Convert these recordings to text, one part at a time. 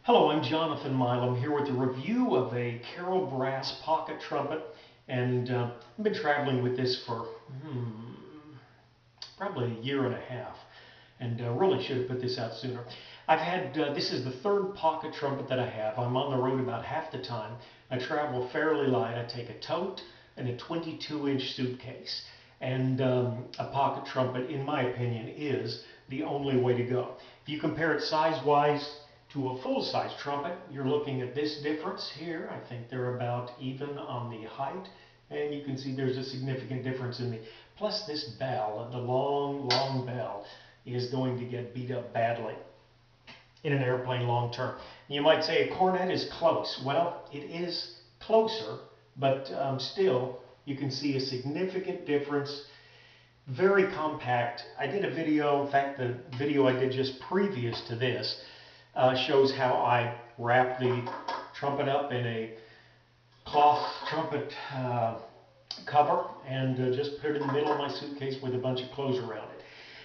Hello, I'm Jonathan Milam here with a review of a CarolBrass pocket trumpet, and I've been traveling with this for probably a year and a half, and really should have put this out sooner. I've had, this is the third pocket trumpet that I have. I'm on the road about half the time. I travel fairly light. I take a tote and a 22-inch suitcase, and a pocket trumpet, in my opinion, is the only way to go. If you compare it size-wise to a full-size trumpet, you're looking at this difference here. I think they're about even on the height, and you can see there's a significant difference in the, plus this bell, the long bell, is going to get beat up badly in an airplane long term. You might say a cornet is close. Well, it is closer, but still you can see a significant difference. Very compact. I did a video, in fact the video I did just previous to this shows how I wrap the trumpet up in a cloth trumpet cover and just put it in the middle of my suitcase with a bunch of clothes around it.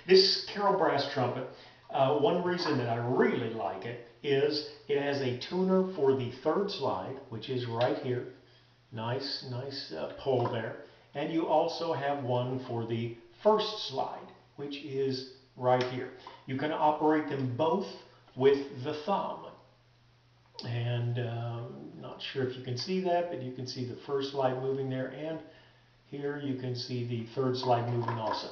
This CarolBrass trumpet, one reason that I really like it is it has a tuner for the third slide, which is right here. Nice pull there. And you also have one for the first slide, which is right here. You can operate them both with the thumb. And not sure if you can see that, but you can see the first slide moving there, and here you can see the third slide moving also.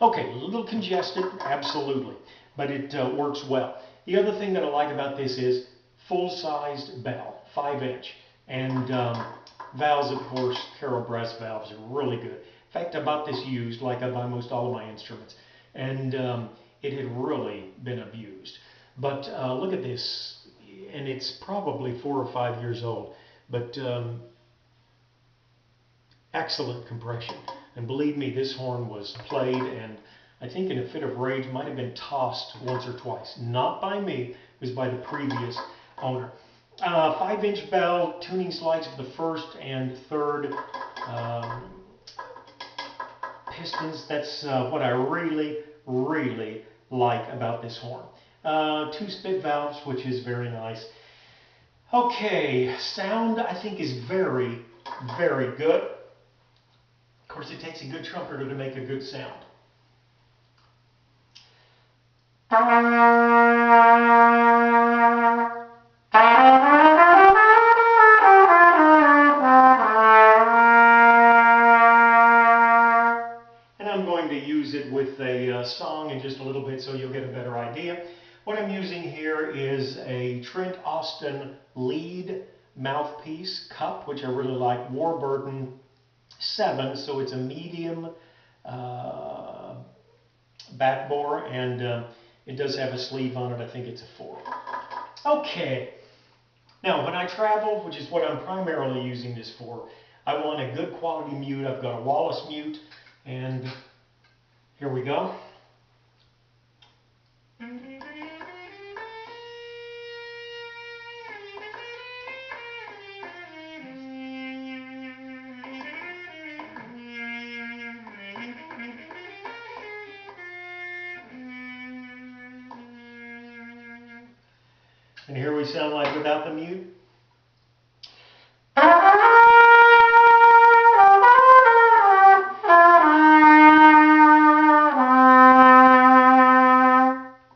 Okay, a little congested, absolutely, but it works well. The other thing that I like about this is full-sized bell, 5-inch, and valves, of course, CarolBrass valves are really good. In fact, I bought this used, like I buy most all of my instruments, and it had really been abused. But look at this, and it's probably 4 or 5 years old, but excellent compression. And believe me, this horn was played, and I think in a fit of rage might have been tossed once or twice. Not by me, it was by the previous owner. 5-inch bell, tuning slides for the first and third pistons. That's what I really like about this horn. 2 spit valves, which is very nice. Okay, sound I think is very good. Of course, it takes a good trumpeter to make a good sound. Use it with a song in just a little bit so you'll get a better idea. What I'm using here is a Trent Austin lead mouthpiece cup, which I really like, Warburton 7, so it's a medium back bore, and it does have a sleeve on it. I think it's a 4. Okay, now when I travel, which is what I'm primarily using this for, I want a good quality mute. I've got a Wallace mute, and here we go. And here we sound like without the mute.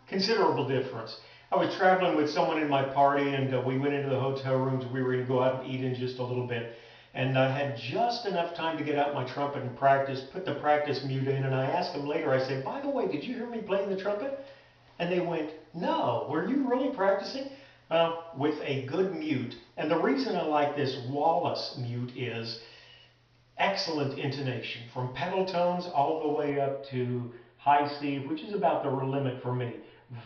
Considerable difference. I was traveling with someone in my party, and we went into the hotel rooms. We were going to go out and eat in just a little bit, and I had just enough time to get out my trumpet and practice, put the practice mute in, and I asked them later, I said, by the way, did you hear me playing the trumpet? And they went, no, were you really practicing? With a good mute. And the reason I like this Wallace mute is excellent intonation, from pedal tones all the way up to high C, which is about the limit for me.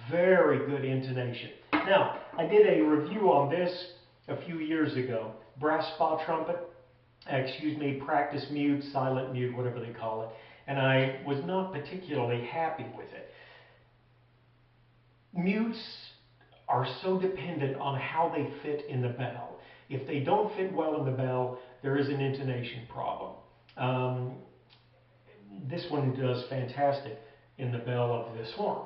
Very good intonation. Now, I did a review on this a few years ago. Brass spa trumpet, practice mute, silent mute, whatever they call it. And I was not particularly happy with it. Mutes are so dependent on how they fit in the bell. If they don't fit well in the bell, there is an intonation problem. This one does fantastic in the bell of this horn.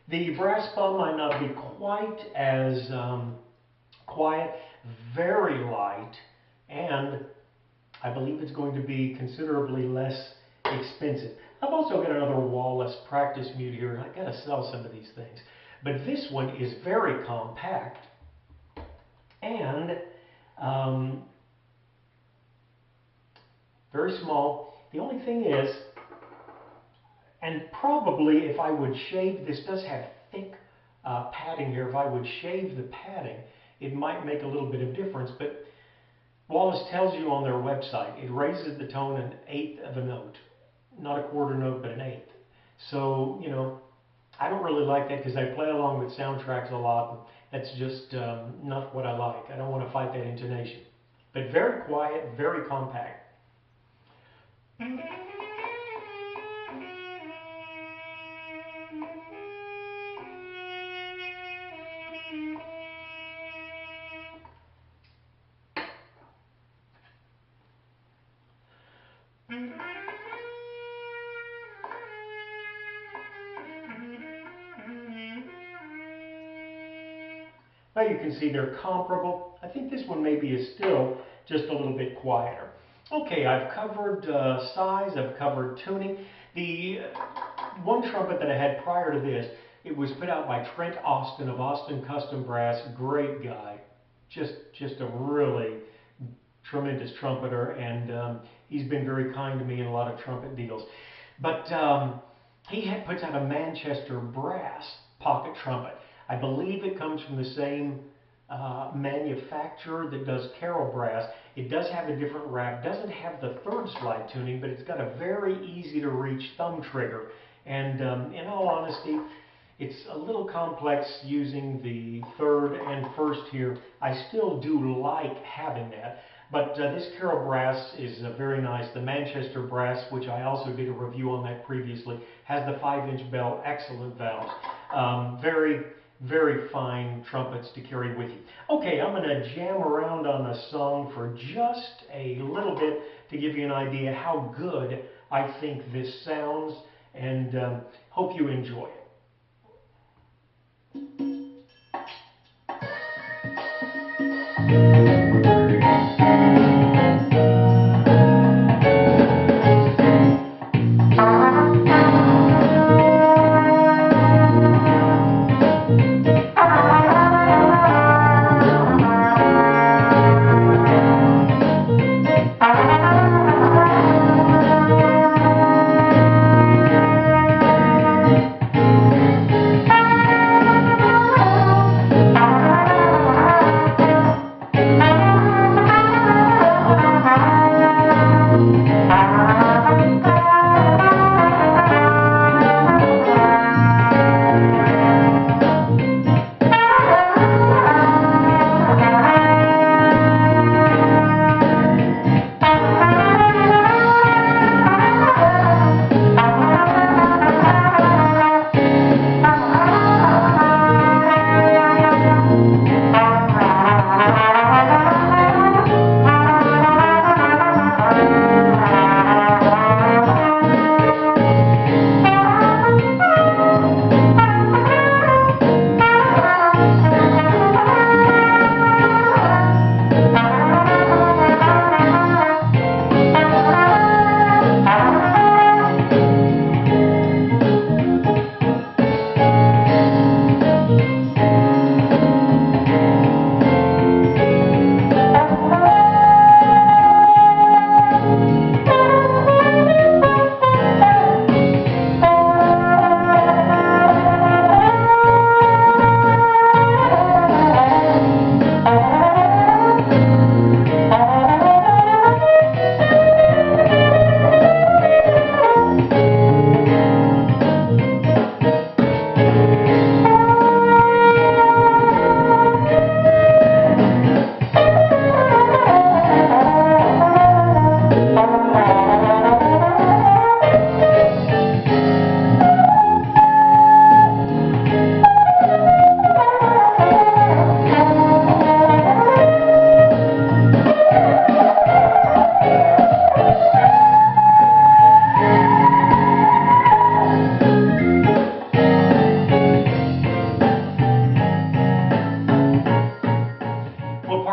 The brass thumb might not be quite as quiet, very light, and I believe it's going to be considerably less expensive. I've also got another wall-less practice mute here, and I've got to sell some of these things. But this one is very compact, and very small. The only thing is, and probably if I would shave, this does have thick padding here. If I would shave the padding, it might make a little bit of difference. But Wallace tells you on their website, it raises the tone an eighth of a note. Not a quarter note, but an eighth. So, you know, I don't really like that because I play along with soundtracks a lot. That's just not what I like. I don't want to fight that intonation. But very quiet, very compact. Now you can see they're comparable. I think this one maybe is still just a little bit quieter. Okay, I've covered size, I've covered tuning. The one trumpet that I had prior to this, it was put out by Trent Austin of Austin Custom Brass. Great guy. Just a really tremendous trumpeter, and he's been very kind to me in a lot of trumpet deals. But he puts out a Manchester brass pocket trumpet. I believe it comes from the same manufacturer that does CarolBrass. It does have a different wrap, doesn't have the third slide tuning, but it's got a very easy to reach thumb trigger. And in all honesty, it's a little complex using the third and first here. I still do like having that. But this CarolBrass is very nice. The Manchester brass, which I also did a review on that previously, has the 5-inch bell, excellent valves. Very fine trumpets to carry with you. Okay, I'm going to jam around on a song for just a little bit to give you an idea how good I think this sounds, and hope you enjoy it.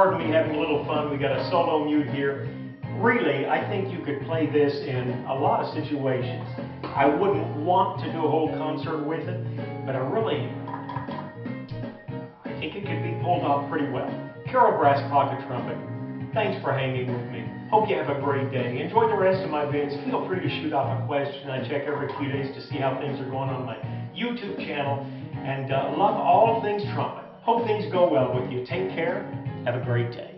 pardon me having a little fun. We got a solo mute here. Really, I think you could play this in a lot of situations. I wouldn't want to do a whole concert with it, but I think it could be pulled off pretty well. CarolBrass pocket trumpet. Thanks for hanging with me. Hope you have a great day. Enjoy the rest of my vids. Feel free to shoot off a question. I check every few days to see how things are going on my YouTube channel. And love all things trumpet. Hope things go well with you. Take care. Have a great day.